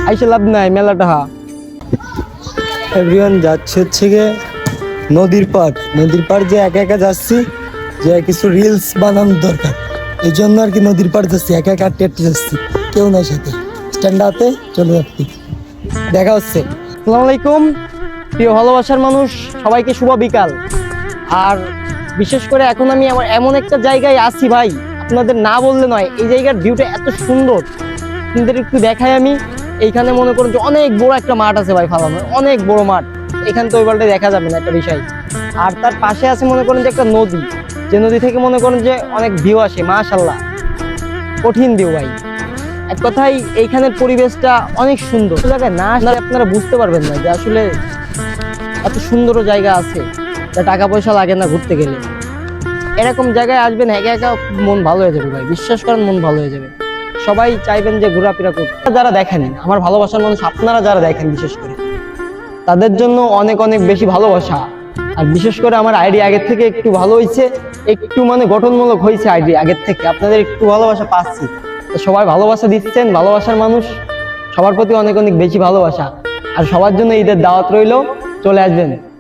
আইসে লাভ নাই মেলাটা। এভরিওয়ান যাচ্ছে হচ্ছে গিয়ে নদীর পাড় যে একা একা যাচ্ছি, যে কিছু রিলস বানানোর দরকার, এই জন্য আর কি নদীর পাড় যাচ্ছি, একা একা হেঁটে যাচ্ছি, কেউ নাই সাথে। স্ট্যান্ড হাতে চলে যাচ্ছি, দেখা হচ্ছে। আসসালামু আলাইকুম প্রিয় ভালোবাসার মানুষ, সবাইকে শুভ বিকাল। আর বিশেষ করে এখন আমি এমন একটা জায়গায় আছি ভাই, আপনাদের না বললে নয়। এই জায়গার ভিউটা এত সুন্দর, আপনাদের একটু দেখাই আমি। এইখানে মনে করেন যে অনেক বড় একটা মাঠ আছে ভাই, ফালানো অনেক বড় মাঠ। এখান তো ওই পাল্টা দেখা যাবে না, একটা বিষয়। আর তার পাশে আছে মনে করেন যে একটা নদী, যে নদী থেকে মনে করেন যে অনেক ভিউ আসে, মাশাআল্লাহ কঠিন ভিউ ভাই। এক কথায় এইখানের পরিবেশটা অনেক সুন্দর। জায়গায় না আসলে আপনারা বুঝতে পারবেন না যে আসলে এত সুন্দর জায়গা আছে, যা টাকা পয়সা লাগে না ঘুরতে গেলে। এরকম জায়গায় আসবেন, একা একা মন ভালো হয়ে যাবে ভাই, বিশ্বাস করেন মন ভালো হয়ে যাবে। সবাই চাইবেন যে ঘোরাফেরা করতে। যারা দেখেন, আমার ভালোবাসার মানুষ আপনারা যারা দেখেন, বিশেষ করে তাদের জন্য অনেক অনেক বেশি ভালোবাসা। আর বিশেষ করে আমার আইডি আগের থেকে একটু ভালো হয়েছে, একটু মানে গঠনমূলক হয়েছে আইডি আগের থেকে। আপনাদের একটু ভালোবাসা পাচ্ছি, তো সবাই ভালোবাসা দিচ্ছেন। ভালোবাসার মানুষ সবার প্রতি অনেক অনেক বেশি ভালোবাসা। আর সবার জন্য ঈদের দাওয়াত রইল, চলে আসবেন।